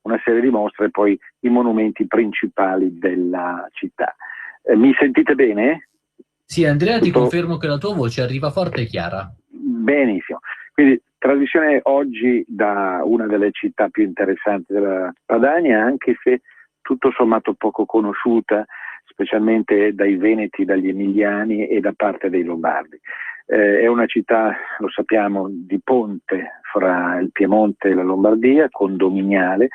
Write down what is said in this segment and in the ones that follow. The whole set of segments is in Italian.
una serie di mostre e poi i monumenti principali della città. Mi sentite bene? Sì, Andrea, ti Tutto confermo che la tua voce arriva forte e chiara. benissimo. Quindi trasmissione oggi da una delle città più interessanti della Padania, anche se tutto sommato poco conosciuta, specialmente dai veneti, dagli emiliani e da parte dei lombardi. È una città, lo sappiamo, di ponte fra il Piemonte e la Lombardia, condominiale,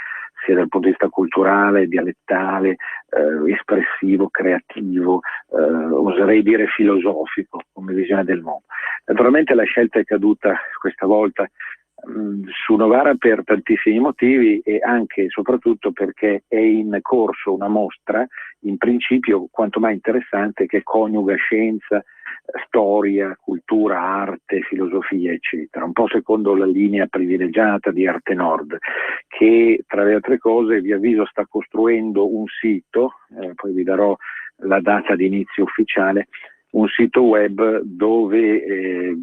sia dal punto di vista culturale, dialettale, espressivo, creativo, oserei dire filosofico come visione del mondo. Naturalmente la scelta è caduta questa volta su Novara per tantissimi motivi e anche e soprattutto perché è in corso una mostra, in principio quanto mai interessante, che coniuga scienza, storia, cultura, arte, filosofia, eccetera, un po' secondo la linea privilegiata di Arte Nord, che tra le altre cose, vi avviso, sta costruendo un sito, poi vi darò la data di inizio ufficiale, un sito web dove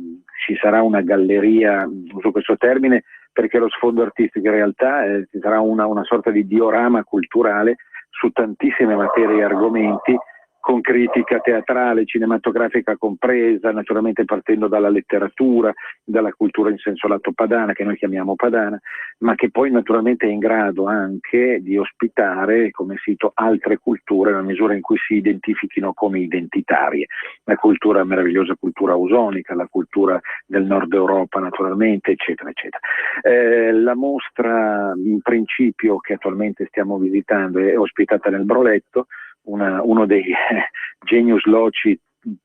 ci sarà una galleria, uso questo termine perché lo sfondo artistico in realtà ci sarà una sorta di diorama culturale su tantissime materie e argomenti, con critica teatrale, cinematografica compresa, naturalmente partendo dalla letteratura, dalla cultura in senso lato padana, che noi chiamiamo padana, ma che poi naturalmente è in grado anche di ospitare come sito altre culture nella misura in cui si identifichino come identitarie. La cultura, meravigliosa cultura ausonica, la cultura del nord Europa naturalmente, eccetera, eccetera. La mostra in principio che attualmente stiamo visitando è ospitata nel Broletto, uno dei genius loci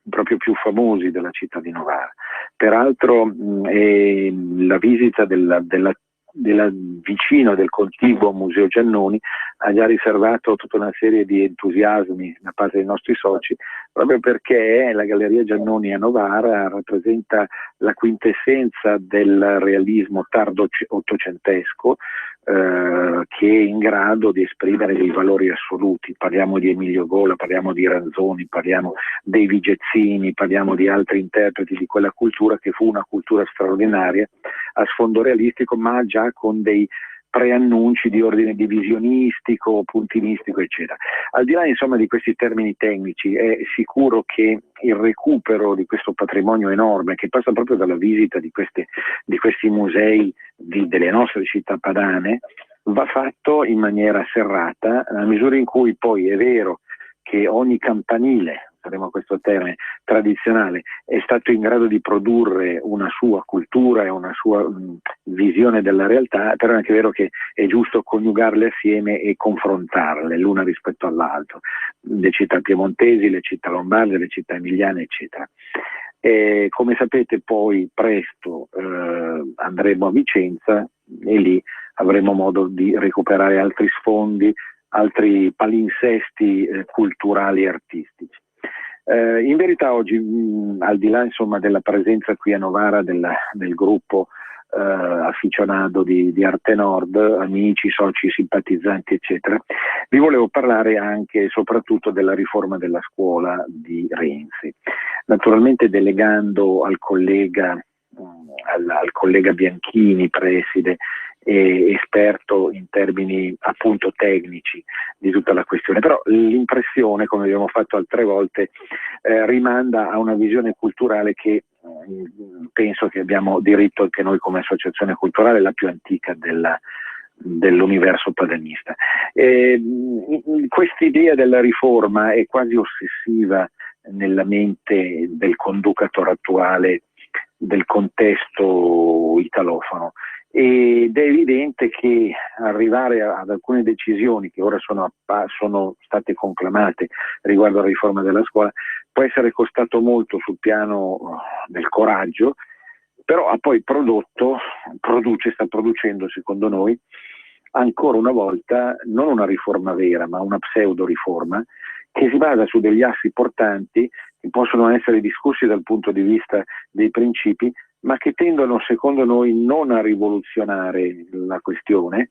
proprio più famosi della città di Novara. Peraltro la visita della vicino del contiguo Museo Giannoni ha già riservato tutta una serie di entusiasmi da parte dei nostri soci, proprio perché la Galleria Giannoni a Novara rappresenta la quintessenza del realismo tardo ottocentesco, che è in grado di esprimere dei valori assoluti. Parliamo di Emilio Gola, parliamo di Ranzoni, parliamo dei Vigezzini, parliamo di altri interpreti di quella cultura che fu una cultura straordinaria a sfondo realistico, ma già con dei preannunci di ordine divisionistico, puntinistico, eccetera. Al di là insomma di questi termini tecnici, è sicuro che il recupero di questo patrimonio enorme, che passa proprio dalla visita di questi musei delle nostre città padane, va fatto in maniera serrata, nella misura in cui poi è vero che ogni campanile, useremo questo termine, tradizionale, è stato in grado di produrre una sua cultura e una sua visione della realtà, però è anche vero che è giusto coniugarle assieme e confrontarle l'una rispetto all'altro, le città piemontesi, le città lombarde, le città emiliane, eccetera. Come sapete poi presto andremo a Vicenza e lì avremo modo di recuperare altri sfondi, altri palinsesti culturali e artistici. In verità oggi, al di là insomma della presenza qui a Novara del gruppo afficionato di Arte Nord, amici, soci, simpatizzanti, eccetera, vi volevo parlare anche e soprattutto della riforma della scuola di Renzi. Naturalmente delegando al collega Bianchini, preside e esperto in termini appunto tecnici di tutta la questione, però l'impressione, come abbiamo fatto altre volte, rimanda a una visione culturale che penso che abbiamo diritto anche noi come associazione culturale, la più antica dell'universo padanista. Quest'idea della riforma è quasi ossessiva nella mente del conducatore attuale del contesto italofono, ed è evidente che arrivare ad alcune decisioni che ora sono state conclamate riguardo alla riforma della scuola può essere costato molto sul piano del coraggio, però ha poi sta producendo secondo noi ancora una volta non una riforma vera ma una pseudo riforma che si basa su degli assi portanti che possono essere discussi dal punto di vista dei principi, ma che tendono secondo noi non a rivoluzionare la questione,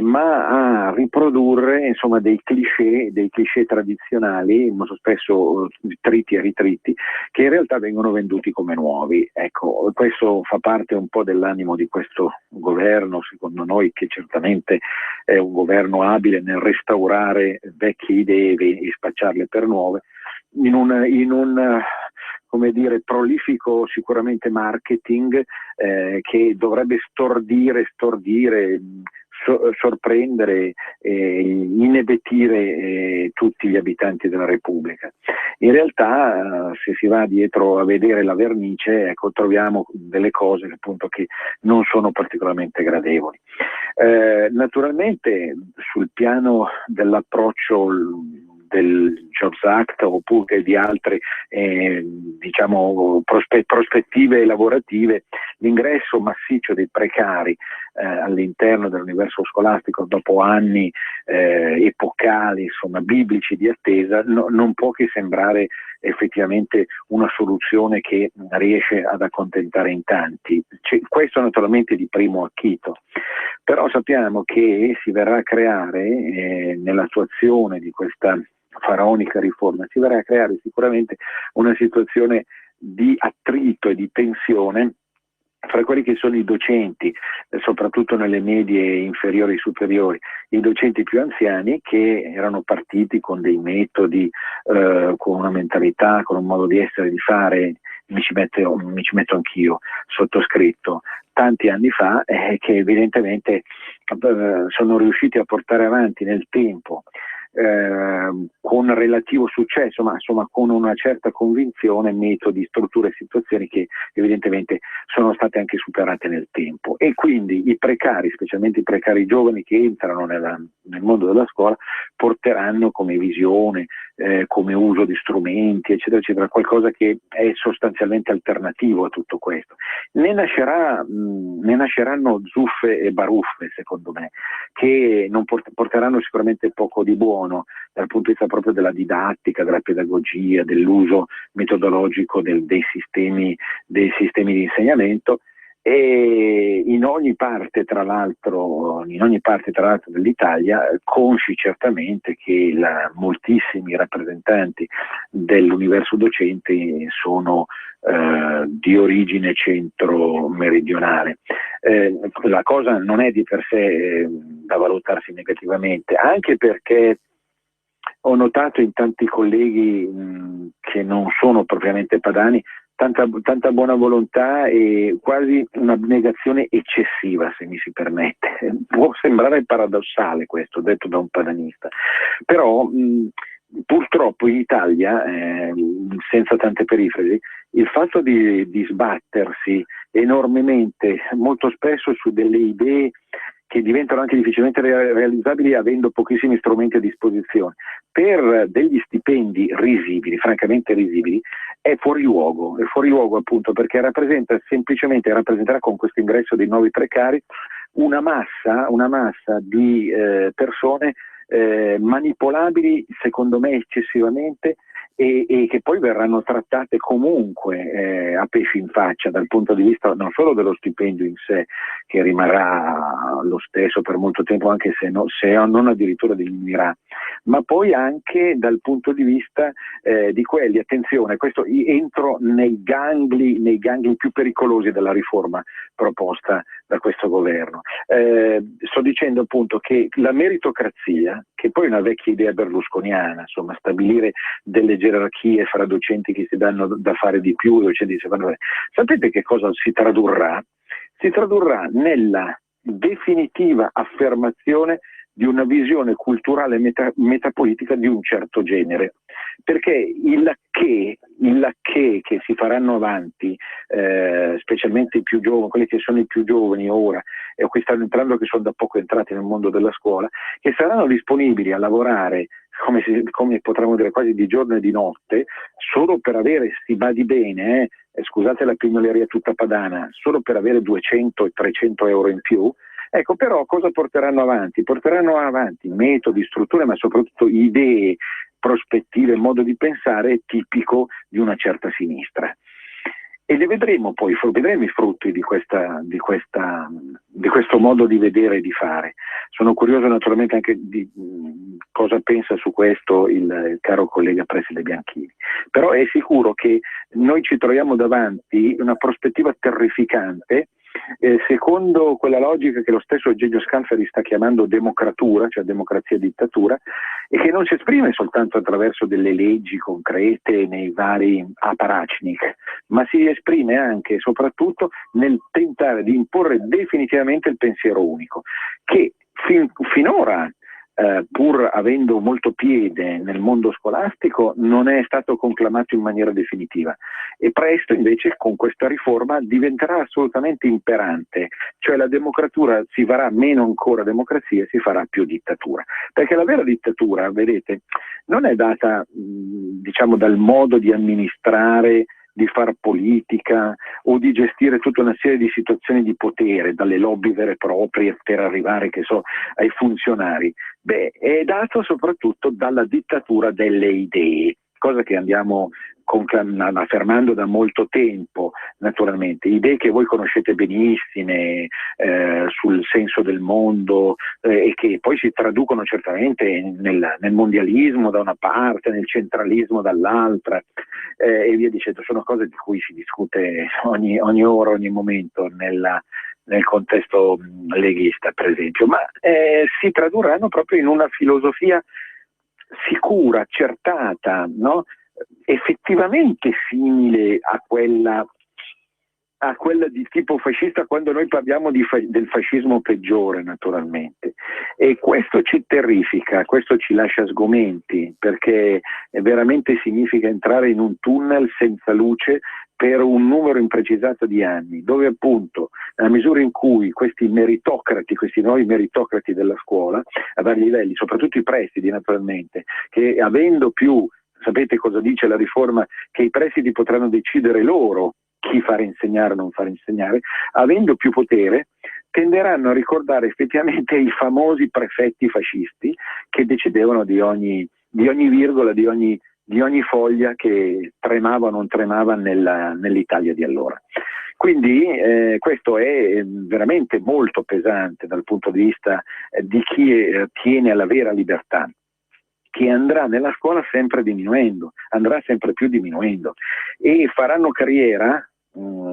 ma a riprodurre insomma dei cliché tradizionali, molto spesso triti e ritriti, che in realtà vengono venduti come nuovi. Ecco, questo fa parte un po' dell'animo di questo governo, secondo noi, che certamente è un governo abile nel restaurare vecchie idee e spacciarle per nuove, in un come dire, prolifico sicuramente marketing che dovrebbe stordire, sorprendere, inebetire tutti gli abitanti della Repubblica. In realtà se si va dietro a vedere la vernice, ecco, troviamo delle cose appunto che non sono particolarmente gradevoli. Naturalmente sul piano dell'approccio del Jobs Act oppure di altre diciamo prospettive lavorative, l'ingresso massiccio dei precari all'interno dell'universo scolastico dopo anni epocali, insomma biblici di attesa, non può che sembrare effettivamente una soluzione che riesce ad accontentare in tanti. Questo naturalmente di primo acchito, però sappiamo che si verrà a creare nell'attuazione di questa faraonica riforma, si verrà a creare sicuramente una situazione di attrito e di tensione fra quelli che sono i docenti, soprattutto nelle medie inferiori e superiori, i docenti più anziani che erano partiti con dei metodi, con una mentalità, con un modo di essere, di fare, mi ci metto anch'io, sottoscritto, tanti anni fa, che evidentemente sono riusciti a portare avanti nel tempo con relativo successo, ma insomma con una certa convinzione, metodi, strutture e situazioni che evidentemente sono state anche superate nel tempo. E quindi i precari, specialmente i precari giovani che entrano nel mondo della scuola, porteranno come visione, come uso di strumenti, eccetera, eccetera, qualcosa che è sostanzialmente alternativo a tutto questo. Ne nasceranno zuffe e baruffe, secondo me, che non porteranno sicuramente poco di buono dal punto di vista proprio della didattica, della pedagogia, dell'uso metodologico dei sistemi di insegnamento, e in ogni parte tra l'altro dell'Italia, consci certamente che moltissimi rappresentanti dell'universo docente sono di origine centro-meridionale. La cosa non è di per sé da valutarsi negativamente, anche perché ho notato in tanti colleghi che non sono propriamente padani tanta buona volontà e quasi un'abnegazione eccessiva, se mi si permette. Può sembrare paradossale questo, detto da un padanista, però purtroppo in Italia, senza tante perifrasi, il fatto di sbattersi enormemente, molto spesso su delle idee che diventano anche difficilmente realizzabili avendo pochissimi strumenti a disposizione, per degli stipendi risibili, francamente risibili, è fuori luogo appunto perché rappresenterà con questo ingresso dei nuovi precari una massa di persone manipolabili, secondo me eccessivamente, e che poi verranno trattate comunque a pesci in faccia dal punto di vista non solo dello stipendio in sé, che rimarrà lo stesso per molto tempo, anche se non addirittura diminuirà, ma poi anche dal punto di vista di quelli, attenzione, questo entro nei gangli più pericolosi della riforma proposta da questo governo. Sto dicendo appunto che la meritocrazia, che poi è una vecchia idea berlusconiana, insomma, stabilire delle gerarchie fra docenti che si danno da fare di più e docenti che si fanno. Sapete che cosa si tradurrà? Si tradurrà nella definitiva affermazione di una visione culturale metapolitica di un certo genere, perché il che si faranno avanti, specialmente i più giovani, quelli che sono i più giovani ora e che stanno entrando, che sono da poco entrati nel mondo della scuola, che saranno disponibili a lavorare come potremmo dire quasi di giorno e di notte, solo per avere, si badi bene, scusate la pignoleria tutta padana, solo per avere 200 e 300 euro in più. Ecco, però cosa porteranno avanti? Porteranno avanti metodi, strutture, ma soprattutto idee, prospettive, modo di pensare tipico di una certa sinistra. e li vedremo poi, vedremo i frutti di questo modo di vedere e di fare. Sono curioso naturalmente anche di cosa pensa su questo il caro collega Preside Bianchini, però è sicuro che noi ci troviamo davanti una prospettiva terrificante, secondo quella logica che lo stesso Eugenio Scalfari sta chiamando democratura, cioè democrazia e dittatura, e che non si esprime soltanto attraverso delle leggi concrete nei vari aparacnic, ma si esprime anche e soprattutto nel tentare di imporre definitivamente il pensiero unico, che finora, pur avendo molto piede nel mondo scolastico, non è stato conclamato in maniera definitiva, e presto invece con questa riforma diventerà assolutamente imperante, cioè la democratura si farà meno ancora democrazia, si farà più dittatura, perché la vera dittatura, vedete, non è data diciamo dal modo di amministrare, di far politica o di gestire tutta una serie di situazioni di potere, dalle lobby vere e proprie per arrivare, che so, ai funzionari. Beh, è dato soprattutto dalla dittatura delle idee, cosa che andiamo affermando da molto tempo, naturalmente. Idee che voi conoscete benissime sul senso del mondo, e che poi si traducono certamente nel mondialismo da una parte, nel centralismo dall'altra, e via dicendo. Sono cose di cui si discute ogni ora, ogni momento nel contesto leghista, per esempio, ma si tradurranno proprio in una filosofia sicura, accertata, no? Effettivamente simile a quella di tipo fascista, quando noi parliamo del fascismo peggiore, naturalmente. E questo ci terrifica, questo ci lascia sgomenti, perché veramente significa entrare in un tunnel senza luce per un numero imprecisato di anni, dove appunto, nella misura in cui questi nuovi meritocrati della scuola, a vari livelli, soprattutto i presidi naturalmente, che avendo più, sapete cosa dice la riforma, che i presidi potranno decidere loro chi far insegnare o non far insegnare, avendo più potere, tenderanno a ricordare effettivamente i famosi prefetti fascisti che decidevano di ogni virgola, di ogni foglia che tremava o non tremava nell'Italia di allora. Quindi questo è veramente molto pesante dal punto di vista di chi tiene alla vera libertà, che andrà nella scuola sempre diminuendo, andrà sempre più diminuendo, e faranno carriera.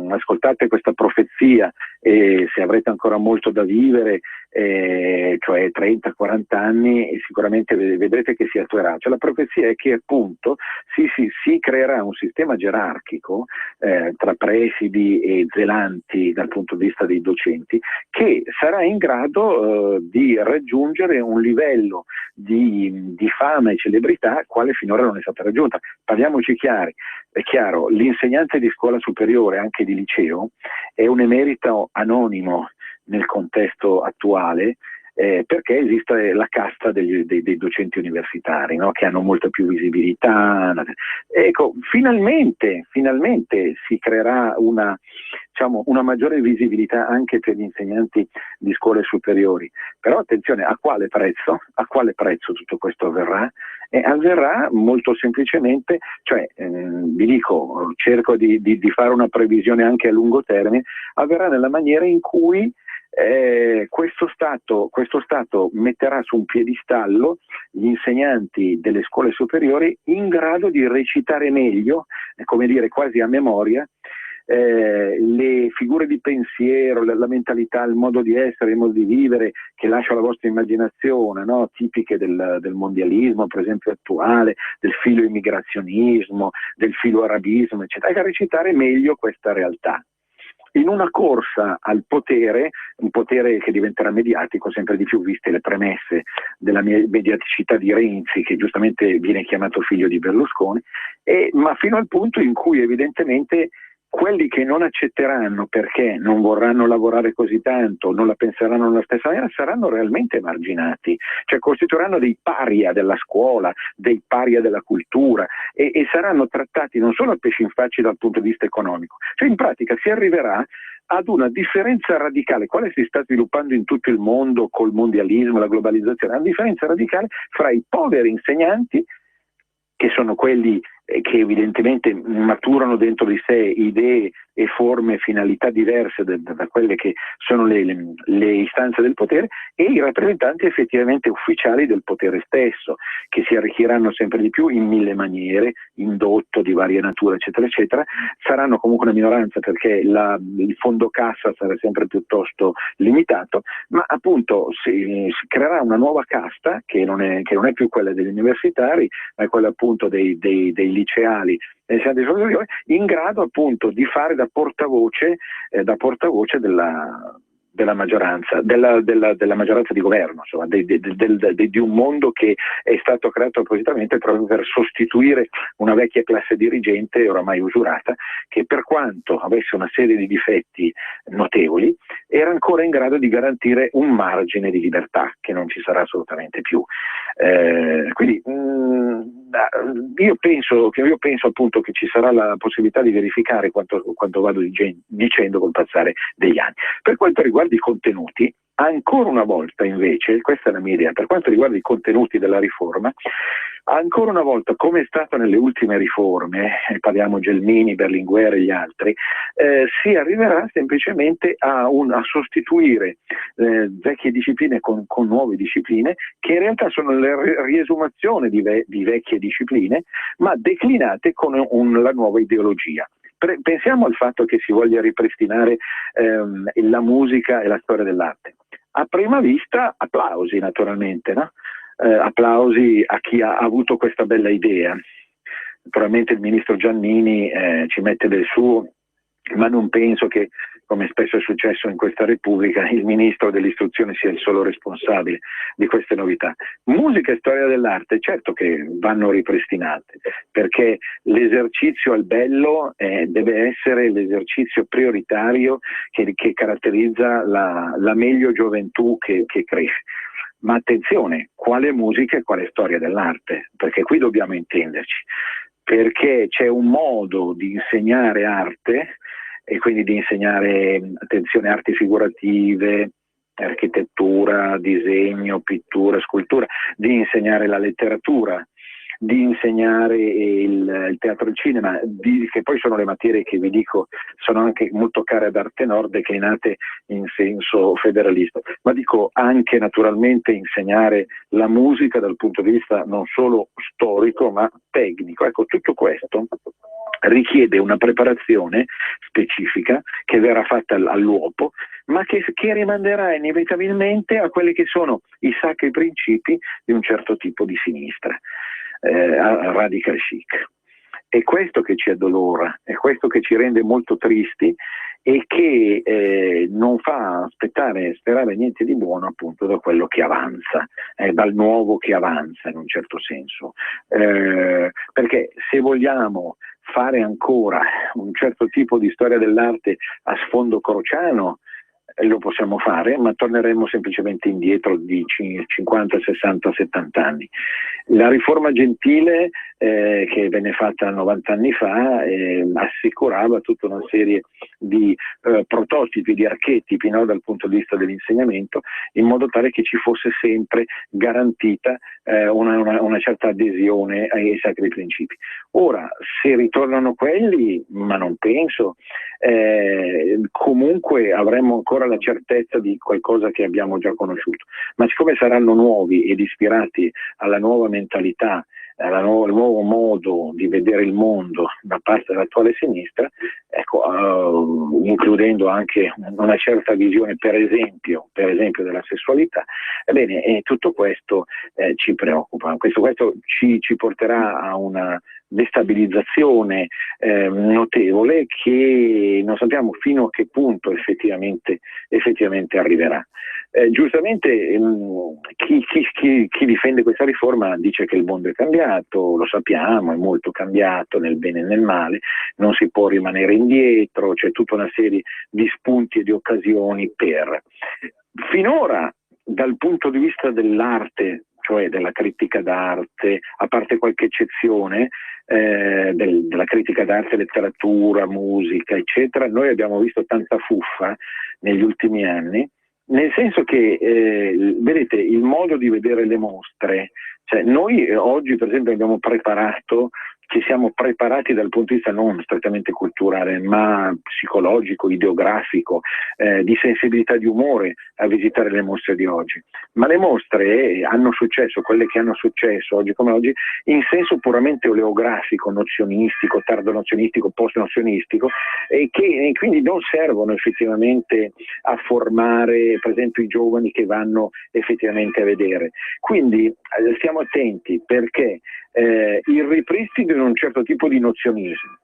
Ascoltate questa profezia, se avrete ancora molto da vivere, cioè 30-40 anni, e sicuramente vedrete che si attuerà. Cioè, la profezia è che appunto si creerà un sistema gerarchico tra presidi e zelanti dal punto di vista dei docenti, che sarà in grado di raggiungere un livello di fama e celebrità quale finora non è stata raggiunta. Parliamoci chiari. È chiaro, l'insegnante di scuola superiore, anche di liceo, è un emerito anonimo nel contesto attuale, perché esiste la casta dei docenti universitari, no? Che hanno molta più visibilità. Ecco, finalmente si creerà una maggiore visibilità anche per gli insegnanti di scuole superiori. Però attenzione, a quale prezzo? A quale prezzo tutto questo avverrà? Avverrà molto semplicemente, cioè vi dico, cerco di fare una previsione anche a lungo termine, avverrà nella maniera in cui questo Stato metterà su un piedistallo gli insegnanti delle scuole superiori in grado di recitare meglio, come dire quasi a memoria, le figure di pensiero, la mentalità, il modo di essere, il modo di vivere che lascia la vostra immaginazione, no? Tipiche del mondialismo, per esempio attuale, del filo immigrazionismo, del filo arabismo, eccetera, e recitare meglio questa realtà. In una corsa al potere, un potere che diventerà mediatico sempre di più, viste le premesse della mediaticità di Renzi, che giustamente viene chiamato figlio di Berlusconi, ma fino al punto in cui evidentemente quelli che non accetteranno perché non vorranno lavorare così tanto, non la penseranno nella stessa maniera, saranno realmente emarginati, cioè costituiranno dei paria della scuola, dei paria della cultura, e saranno trattati non solo a pesci in faccia dal punto di vista economico, cioè in pratica si arriverà ad una differenza radicale, quale si sta sviluppando in tutto il mondo col mondialismo e la globalizzazione, una differenza radicale fra i poveri insegnanti, che sono quelli che evidentemente maturano dentro di sé idee e forme e finalità diverse da quelle che sono le istanze del potere, e i rappresentanti effettivamente ufficiali del potere stesso, che si arricchiranno sempre di più in mille maniere, indotto di varia natura, eccetera, eccetera. Saranno comunque una minoranza, perché il fondo cassa sarà sempre piuttosto limitato, ma appunto si creerà una nuova casta che non è più quella degli universitari, ma è quella appunto dei liceali, in grado appunto di fare da portavoce della maggioranza, della maggioranza di governo, insomma, di un mondo che è stato creato appositamente proprio per sostituire una vecchia classe dirigente oramai usurata, che per quanto avesse una serie di difetti notevoli, era ancora in grado di garantire un margine di libertà che non ci sarà assolutamente più. Quindi io penso appunto che ci sarà la possibilità di verificare quanto vado dicendo col passare degli anni. Per quanto riguarda i contenuti, ancora una volta invece, questa è la mia idea, per quanto riguarda i contenuti della riforma, ancora una volta, come è stato nelle ultime riforme, parliamo Gelmini, Berlinguer e gli altri, si arriverà semplicemente a sostituire vecchie discipline con nuove discipline, che in realtà sono la riesumazione di vecchie discipline, ma declinate con la nuova ideologia. Pensiamo al fatto che si voglia ripristinare la musica e la storia dell'arte. A prima vista applausi, naturalmente, no? Applausi a chi ha avuto questa bella idea. Naturalmente il ministro Giannini ci mette del suo, ma non penso che, come spesso è successo in questa Repubblica, il ministro dell'istruzione sia il solo responsabile di queste novità. Musica e storia dell'arte, certo che vanno ripristinate, perché l'esercizio al bello deve essere l'esercizio prioritario che caratterizza la meglio gioventù che cresce. Ma attenzione, quale musica e quale storia dell'arte? Perché qui dobbiamo intenderci, perché c'è un modo di insegnare arte, e quindi di insegnare, attenzione, arti figurative, architettura, disegno, pittura, scultura, di insegnare la letteratura, di insegnare il teatro e il cinema, che poi sono le materie che vi dico sono anche molto care ad Arte Nord, declinate in senso federalista, ma dico anche naturalmente insegnare la musica dal punto di vista non solo storico ma tecnico. Ecco, tutto questo richiede una preparazione specifica che verrà fatta all'uopo, ma che rimanderà inevitabilmente a quelli che sono i sacri principi di un certo tipo di sinistra, radical chic. È questo che ci addolora, è questo che ci rende molto tristi e che non fa sperare niente di buono appunto da quello che avanza, dal nuovo che avanza in un certo senso. Perché se vogliamo fare ancora un certo tipo di storia dell'arte a sfondo crociano, lo possiamo fare, ma torneremo semplicemente indietro di 50, 60, 70 anni. La riforma Gentile, che venne fatta 90 anni fa, assicurava tutta una serie di prototipi, di archetipi, no, dal punto di vista dell'insegnamento, in modo tale che ci fosse sempre garantita una certa adesione ai sacri principi. Ora, se ritornano quelli, ma non penso, comunque avremmo ancora la certezza di qualcosa che abbiamo già conosciuto, ma siccome saranno nuovi ed ispirati alla nuova mentalità, al nuovo modo di vedere il mondo da parte dell'attuale sinistra, ecco, includendo anche una certa visione per esempio della sessualità, ebbene, tutto questo ci preoccupa, questo ci porterà a una destabilizzazione notevole che non sappiamo fino a che punto effettivamente arriverà. Giustamente chi difende questa riforma dice che il mondo è cambiato, lo sappiamo, è molto cambiato nel bene e nel male, non si può rimanere indietro, c'è tutta una serie di spunti e di occasioni per. Finora, dal punto di vista dell'arte, cioè della critica d'arte, a parte qualche eccezione, della critica d'arte, letteratura, musica, eccetera, noi abbiamo visto tanta fuffa negli ultimi anni, nel senso che, vedete, il modo di vedere le mostre Cioè, noi oggi per esempio ci siamo preparati dal punto di vista non strettamente culturale, ma psicologico, ideografico, di sensibilità di umore a visitare le mostre di oggi. Ma le mostre hanno successo, quelle che hanno successo oggi come oggi, in senso puramente oleografico, nozionistico, tardo-nozionistico, post-nozionistico, e che quindi non servono effettivamente a formare per esempio i giovani che vanno effettivamente a vedere. Quindi stiamo attenti, perché il ripristino di un certo tipo di nozionismo,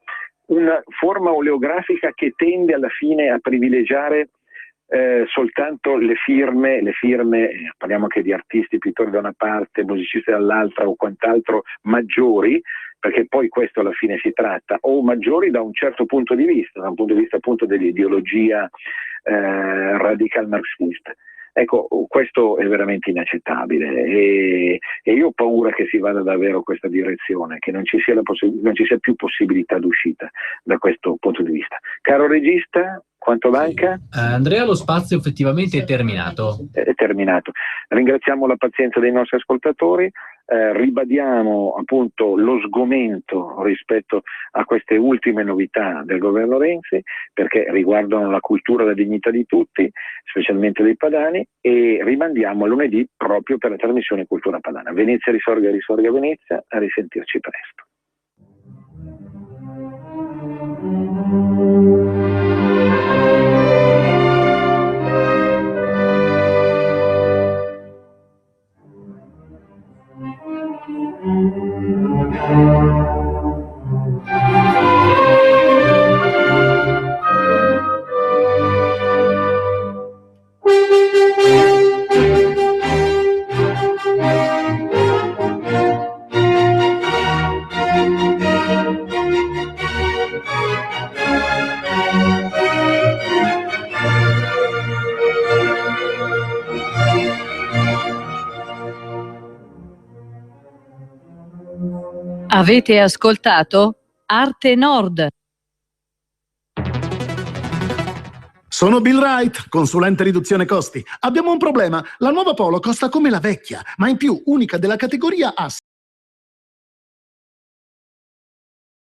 una forma oleografica che tende alla fine a privilegiare soltanto le firme, parliamo anche di artisti, pittori da una parte, musicisti dall'altra o quant'altro, maggiori, perché poi questo alla fine si tratta, o maggiori da un certo punto di vista, da un punto di vista appunto dell'ideologia radical marxista. Ecco, questo è veramente inaccettabile e io ho paura che si vada davvero a questa direzione, che non ci sia più possibilità d'uscita da questo punto di vista. Caro regista, quanto manca? Andrea, lo spazio effettivamente è terminato. È terminato. Ringraziamo la pazienza dei nostri ascoltatori, ribadiamo appunto lo sgomento rispetto a queste ultime novità del governo Renzi, perché riguardano la cultura e la dignità di tutti, specialmente dei padani, e rimandiamo a lunedì proprio per la trasmissione Cultura Padana. Venezia risorga, risorga Venezia, a risentirci presto. Avete ascoltato Arte Nord. Sono Bill Wright, consulente riduzione costi. Abbiamo un problema. La nuova Polo costa come la vecchia, ma in più unica della categoria A.